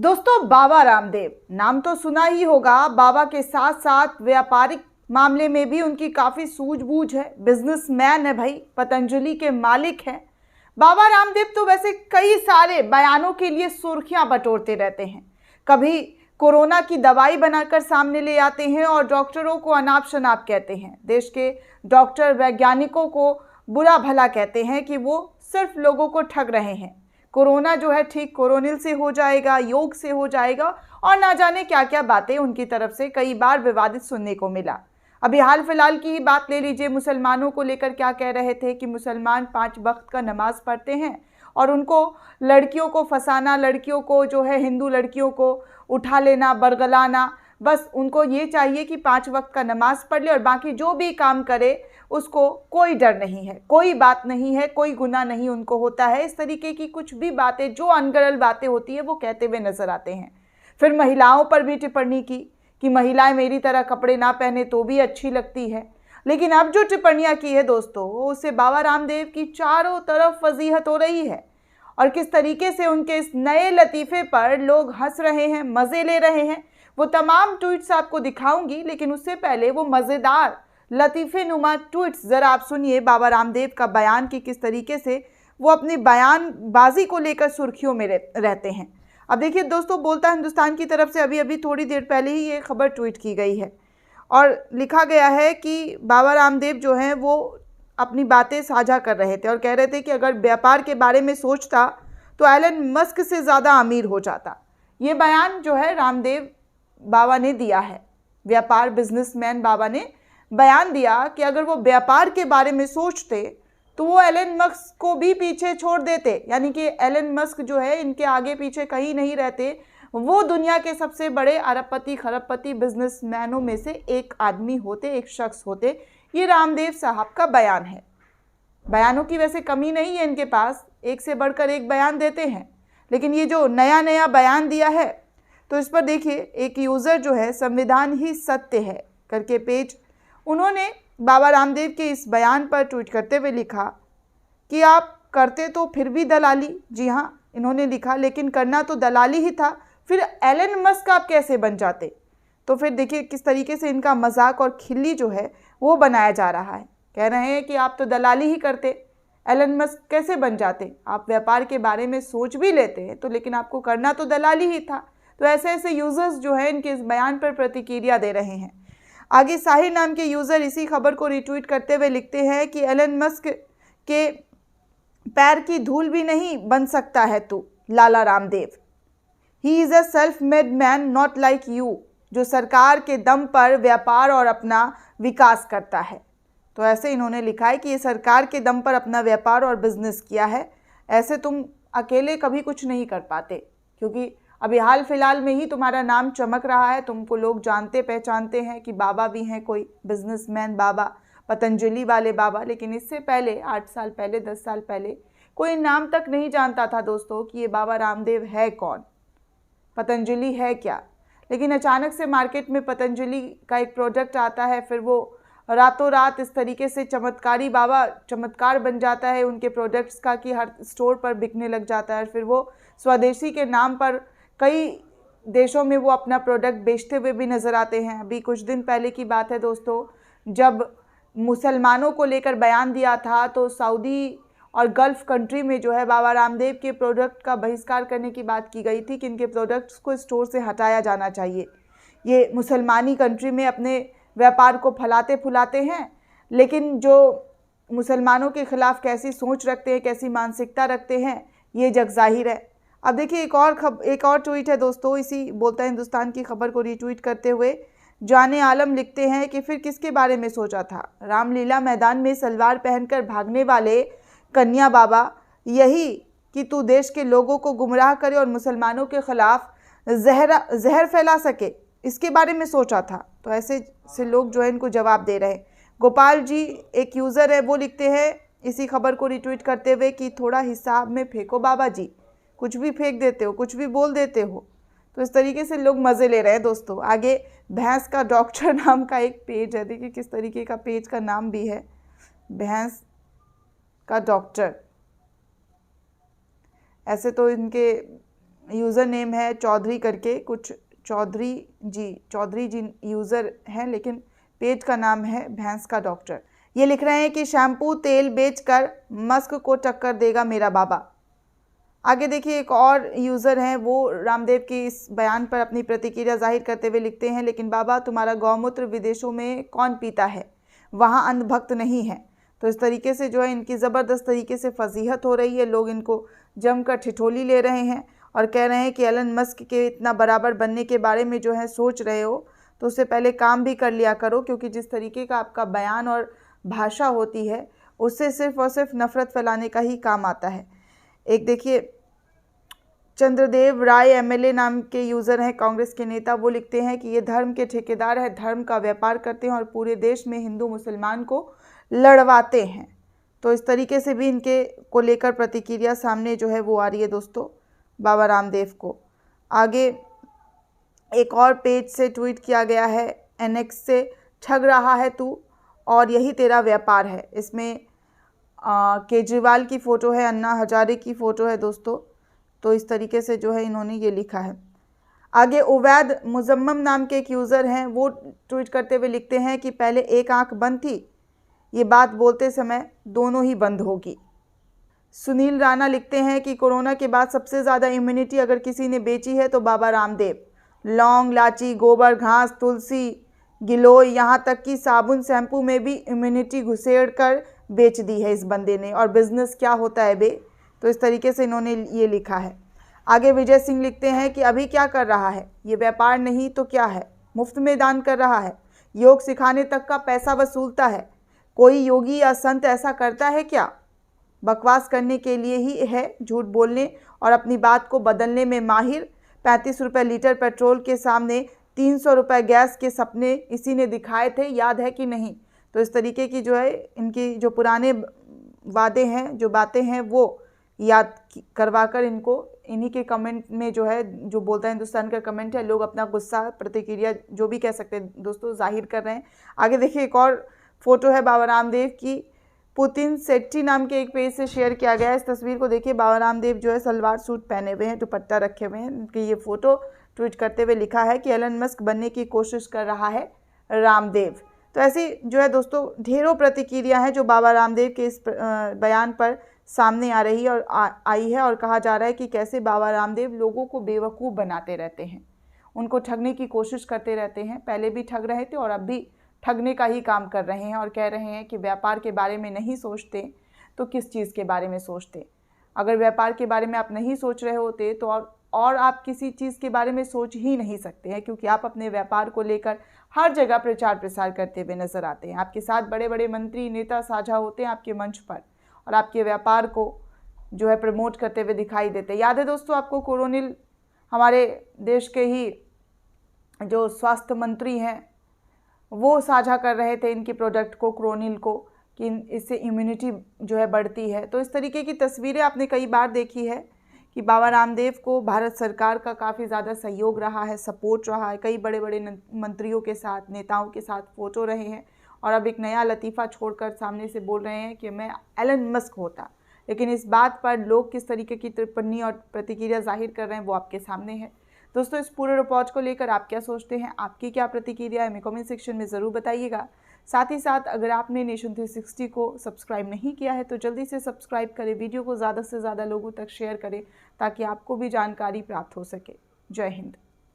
दोस्तों, बाबा रामदेव नाम तो सुना ही होगा। बाबा के साथ साथ व्यापारिक मामले में भी उनकी काफ़ी सूझबूझ है। बिजनेसमैन है भाई, पतंजलि के मालिक हैं। बाबा रामदेव तो वैसे कई सारे बयानों के लिए सुर्खियां बटोरते रहते हैं। कभी कोरोना की दवाई बनाकर सामने ले आते हैं और डॉक्टरों को अनाप शनाप कहते हैं। देश के डॉक्टर वैज्ञानिकों को बुरा भला कहते हैं कि वो सिर्फ लोगों को ठग रहे हैं। कोरोना जो है ठीक कोरोनिल से हो जाएगा, योग से हो जाएगा और ना जाने क्या क्या बातें उनकी तरफ से कई बार विवादित सुनने को मिला। अभी हाल फिलहाल की ही बात ले लीजिए। मुसलमानों को लेकर क्या कह रहे थे कि मुसलमान 5 वक्त का नमाज पढ़ते हैं और उनको लड़कियों को फंसाना, लड़कियों को जो है हिंदू लड़कियों को उठा लेना, बरगलाना, बस उनको ये चाहिए कि 5 वक्त का नमाज पढ़ ले और बाकी जो भी काम करे उसको कोई डर नहीं है, कोई बात नहीं है, कोई गुनाह नहीं उनको होता है। इस तरीके की कुछ भी बातें, जो अनगढ़ बातें होती है, वो कहते हुए नजर आते हैं। फिर महिलाओं पर भी टिप्पणी की कि महिलाएं मेरी तरह कपड़े ना पहने तो भी अच्छी लगती है। लेकिन अब जो टिप्पणियां की है दोस्तों, उससे बाबा रामदेव की चारों तरफ फजीहत हो रही है और किस तरीके से उनके इस नए लतीफ़े पर लोग हंस रहे हैं, मज़े ले रहे हैं। वो तमाम ट्वीट्स आपको दिखाऊंगी, लेकिन उससे पहले वो मज़ेदार लतीफ़े नुमा ट्वीट्स ज़रा आप सुनिए। बाबा रामदेव का बयान कि किस तरीके से वो अपनी बयानबाजी को लेकर सुर्खियों में रहते हैं। अब देखिए दोस्तों, बोलता हिंदुस्तान की तरफ से अभी थोड़ी देर पहले ही ये खबर ट्वीट की गई है और लिखा गया है कि बाबा रामदेव जो हैं वो अपनी बातें साझा कर रहे थे और कह रहे थे कि अगर व्यापार के बारे में सोचता तो एलन मस्क से ज़्यादा अमीर हो जाता। ये बयान जो है रामदेव बाबा ने दिया है। व्यापार बिजनेसमैन बाबा ने बयान दिया कि अगर वो व्यापार के बारे में सोचते तो वो एलन मस्क को भी पीछे छोड़ देते, यानी कि एलन मस्क जो है इनके आगे पीछे कहीं नहीं रहते। वो दुनिया के सबसे बड़े अरबपति खरबपति बिजनेसमैनों में से एक आदमी होते, एक शख्स होते। ये रामदेव साहब का बयान है। बयानों की वैसे कमी नहीं है इनके पास, एक से बढ़कर एक बयान देते हैं। लेकिन ये जो नया नया बयान दिया है, तो इस पर देखिए, एक यूज़र जो है संविधान ही सत्य है करके पेज, उन्होंने बाबा रामदेव के इस बयान पर ट्वीट करते हुए लिखा कि आप करते तो फिर भी दलाली। जी हाँ, इन्होंने लिखा, लेकिन करना तो दलाली ही था, फिर एलन मस्क आप कैसे बन जाते। तो फिर देखिए किस तरीके से इनका मजाक और खिल्ली जो है वो बनाया जा रहा है। कह रहे हैं कि आप तो दलाली ही करते, एलन मस्क कैसे बन जाते। आप व्यापार के बारे में सोच भी लेते हैं तो, लेकिन आपको करना तो दलाली ही था। तो ऐसे ऐसे यूज़र्स जो है इनके इस बयान पर प्रतिक्रिया दे रहे हैं। आगे साहिर नाम के यूज़र इसी खबर को रिट्वीट करते हुए लिखते हैं कि एलन मस्क के पैर की धूल भी नहीं बन सकता है तू, Lala Ramdev. He is a self made man not like you, जो सरकार के दम पर व्यापार और अपना विकास करता है। तो ऐसे इन्होंने लिखा है कि ये सरकार के दम पर अपना व्यापार और बिजनेस किया है, ऐसे तुम अकेले कभी कुछ नहीं कर पाते, क्योंकि अभी हाल फिलहाल में ही तुम्हारा नाम चमक रहा है, तुमको लोग जानते पहचानते हैं कि बाबा भी हैं कोई बिजनेसमैन बाबा, पतंजलि वाले बाबा। लेकिन इससे पहले 8 साल पहले, 10 साल पहले कोई नाम तक नहीं जानता था दोस्तों कि ये बाबा रामदेव है कौन, पतंजलि है क्या। लेकिन अचानक से मार्केट में पतंजलि का एक प्रोडक्ट आता है, फिर वो रातों रात इस तरीके से चमत्कारी बाबा चमत्कार बन जाता है उनके प्रोडक्ट्स का कि हर स्टोर पर बिकने लग जाता है। फिर वो स्वदेशी के नाम पर कई देशों में वो अपना प्रोडक्ट बेचते हुए भी नज़र आते हैं। अभी कुछ दिन पहले की बात है दोस्तों, जब मुसलमानों को लेकर बयान दिया था तो सऊदी और गल्फ़ कंट्री में जो है बाबा रामदेव के प्रोडक्ट का बहिष्कार करने की बात की गई थी कि इनके प्रोडक्ट्स को स्टोर से हटाया जाना चाहिए। ये मुसलमानी कंट्री में अपने व्यापार को फैलाते फुलाते हैं, लेकिन जो मुसलमानों के ख़िलाफ़ कैसी सोच रखते हैं, कैसी मानसिकता रखते हैं, ये जग ज़ाहिर है। अब देखिए एक और ट्वीट है दोस्तों, इसी बोलता हिंदुस्तान की खबर को रीट्वीट करते हुए जाने आलम लिखते हैं कि फिर किसके बारे में सोचा था। रामलीला मैदान में सलवार पहनकर भागने वाले कन्या बाबा, यही कि तू देश के लोगों को गुमराह करे और मुसलमानों के ख़िलाफ़ जहर फैला सके, इसके बारे में सोचा था। तो ऐसे से लोग जो है इनको जवाब दे रहे हैं। गोपाल जी एक यूज़र है, वो लिखते हैं इसी खबर को रिट्वीट करते हुए कि थोड़ा हिसाब में फेंको बाबा जी, कुछ भी फेंक देते हो, कुछ भी बोल देते हो। तो इस तरीके से लोग मज़े ले रहे हैं दोस्तों। आगे भैंस का डॉक्टर नाम का एक पेज है, देखिए किस तरीके का पेज का नाम भी है, भैंस का डॉक्टर। ऐसे तो इनके यूज़र नेम है चौधरी करके, कुछ चौधरी जी यूज़र हैं, लेकिन पेज का नाम है भैंस का डॉक्टर। ये लिख रहे हैं कि शैम्पू तेल बेचकर मस्क को टक्कर देगा मेरा बाबा। आगे देखिए, एक और यूज़र हैं, वो रामदेव के इस बयान पर अपनी प्रतिक्रिया जाहिर करते हुए लिखते हैं, लेकिन बाबा तुम्हारा गौमूत्र विदेशों में कौन पीता है, वहाँ अंधभक्त नहीं है। तो इस तरीके से जो है इनकी ज़बरदस्त तरीके से फजीहत हो रही है, लोग इनको जमकर ठिठोली ले रहे हैं और कह रहे हैं कि एलन मस्क के इतना बराबर बनने के बारे में जो है सोच रहे हो तो उससे पहले काम भी कर लिया करो, क्योंकि जिस तरीके का आपका बयान और भाषा होती है उससे सिर्फ और सिर्फ नफ़रत फैलाने का ही काम आता है। एक देखिए, चंद्रदेव राय एमएलए नाम के यूज़र हैं, कांग्रेस के नेता, वो लिखते हैं कि ये धर्म के ठेकेदार है, धर्म का व्यापार करते हैं और पूरे देश में हिंदू मुसलमान को लड़वाते हैं। तो इस तरीके से भी इनके को लेकर प्रतिक्रिया सामने जो है वो आ रही है दोस्तों बाबा रामदेव को। आगे एक और पेज से ट्वीट किया गया है, एनएक्स से, ठग रहा है तू और यही तेरा व्यापार है। इसमें केजरीवाल की फ़ोटो है, अन्ना हजारे की फ़ोटो है दोस्तों। तो इस तरीके से जो है इन्होंने ये लिखा है। आगे उवैद मुजम्मम नाम के एक यूज़र हैं, वो ट्वीट करते हुए लिखते हैं कि पहले एक आंख बंद थी, ये बात बोलते समय दोनों ही बंद होगी। सुनील राणा लिखते हैं कि कोरोना के बाद सबसे ज़्यादा इम्यूनिटी अगर किसी ने बेची है तो बाबा रामदेव। लौंग, लाची, गोबर, घास, तुलसी, गिलोय, यहाँ तक कि साबुन शैम्पू में भी इम्यूनिटी घुसेड़ कर बेच दी है इस बंदे ने। और बिज़नेस क्या होता है बे। तो इस तरीके से इन्होंने ये लिखा है। आगे विजय सिंह लिखते हैं कि अभी क्या कर रहा है, ये व्यापार नहीं तो क्या है, मुफ्त में दान कर रहा है, योग सिखाने तक का पैसा वसूलता है। कोई योगी या संत ऐसा करता है क्या? बकवास करने के लिए ही है, झूठ बोलने और अपनी बात को बदलने में माहिर। 35 रुपये लीटर पेट्रोल के सामने 300 रुपये गैस के सपने इसी ने दिखाए थे, याद है कि नहीं? तो इस तरीके की जो है इनकी जो पुराने वादे हैं, जो बातें हैं, वो याद करवा कर इनको इन्हीं के कमेंट में जो है, जो बोलता है हिंदुस्तान का कमेंट है, लोग अपना गुस्सा, प्रतिक्रिया, जो भी कह सकते हैं दोस्तों, जाहिर कर रहे हैं। आगे देखिए, एक और फोटो है बाबा रामदेव की, पुतिन सेट्टी नाम के एक पेज से शेयर किया गया है। इस तस्वीर को देखिए, बाबा रामदेव जो है सलवार सूट पहने हुए हैं, दुपट्टा रखे हुए हैं। उनकी ये फोटो ट्वीट करते हुए लिखा है कि एलन मस्क बनने की कोशिश कर रहा है रामदेव। तो ऐसी जो है दोस्तों ढेरों प्रतिक्रिया हैं जो बाबा रामदेव के इस बयान पर सामने आ रही है और आई है, और कहा जा रहा है कि कैसे बाबा रामदेव लोगों को बेवकूफ़ बनाते रहते हैं, उनको ठगने की कोशिश करते रहते हैं। पहले भी ठग रहे थे और अब भी ठगने का ही काम कर रहे हैं, और कह रहे हैं कि व्यापार के बारे में नहीं सोचते तो किस चीज़ के बारे में सोचते। अगर व्यापार के बारे में आप नहीं सोच रहे होते तो और आप किसी चीज़ के बारे में सोच ही नहीं सकते हैं, क्योंकि आप अपने व्यापार को लेकर हर जगह प्रचार प्रसार करते हुए नजर आते हैं। आपके साथ बड़े बड़े मंत्री नेता साझा होते हैं आपके मंच पर और आपके व्यापार को जो है प्रमोट करते हुए दिखाई देते हैं। याद है दोस्तों आपको, कोरोनिल हमारे देश के ही जो स्वास्थ्य मंत्री हैं वो साझा कर रहे थे इनके प्रोडक्ट को, क्रोनिल को, कि इससे इम्यूनिटी जो है बढ़ती है। तो इस तरीके की तस्वीरें आपने कई बार देखी है कि बाबा रामदेव को भारत सरकार का काफ़ी ज़्यादा सहयोग रहा है, सपोर्ट रहा है। कई बड़े बड़े मंत्रियों के साथ, नेताओं के साथ फोटो रहे हैं, और अब एक नया लतीफ़ा छोड़कर सामने से बोल रहे हैं कि मैं एलन मस्क होता। लेकिन इस बात पर लोग किस तरीके की टिप्पणी और प्रतिक्रिया जाहिर कर रहे हैं वो आपके सामने है। दोस्तों, इस पूरे रिपोर्ट को लेकर आप क्या सोचते हैं, आपकी क्या प्रतिक्रिया है, हमें कमेंट सेक्शन में ज़रूर बताइएगा। साथ ही साथ अगर आपने नेशन 360 को सब्सक्राइब नहीं किया है तो जल्दी से सब्सक्राइब करें, वीडियो को ज़्यादा से ज़्यादा लोगों तक शेयर करें ताकि आपको भी जानकारी प्राप्त हो सके। जय हिंद।